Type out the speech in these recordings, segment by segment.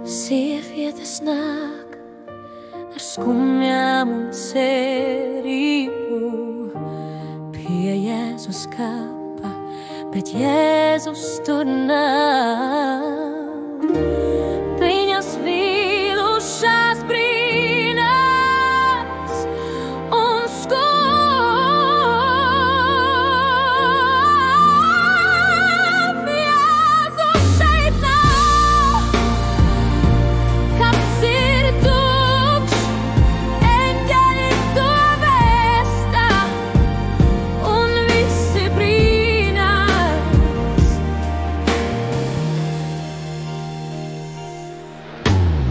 Sievietes nāk ar skumjām un cerību pie Jēzus kapa, bet Jēzus tur nav. Viņas vīlušās brīnās un skop. Jēzus šeit nav, kaps ir tukšs, eņģeļi to vēsta, un visi brīnās.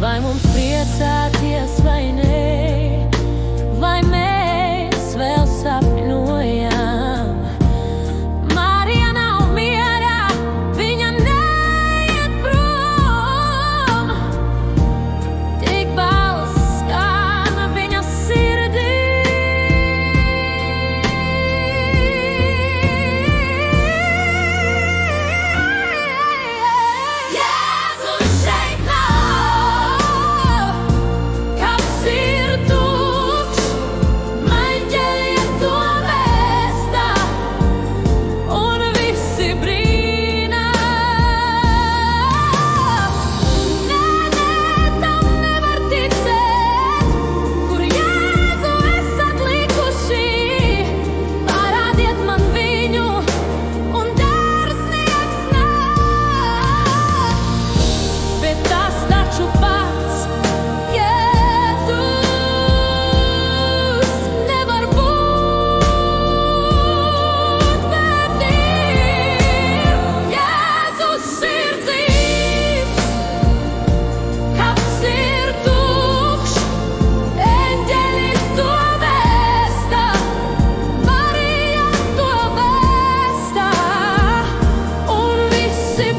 Vai mums priecāties vai nē, vai mēs vēl sapņojam? Marija nav mierā, viņa neiet prom. Tik balss skan viņa sirdī. Jēzus šeit nav, kaps ir tukšs, eņģeļi to vēsta, un visi brīnās. Nē, tam nevar ticēt, kur Jēzu esat likuši. Parādiet man viņu, un dārznieks nāk. Bet tas taču pats Jēzus nevar būt, bet ir. Jēzus ir dzīvs, kaps ir tukšs, eņģeļi to vēsta, Marija to vēsta, un visi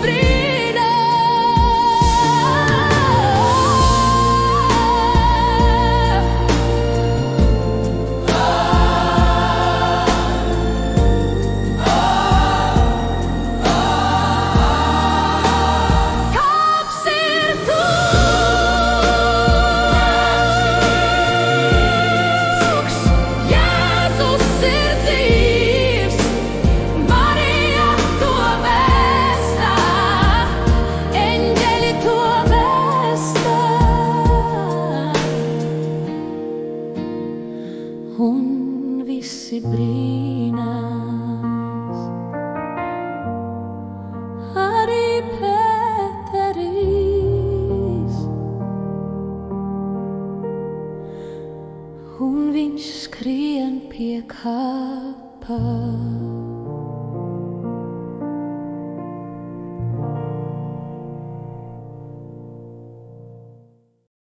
Kaps ir tukšs, Jēzus ir dzīvs, Marija to vēsta, eņģeļi to vēsta, un visi brīnās. Arī Pēteris, un viņš skrien pie kapa.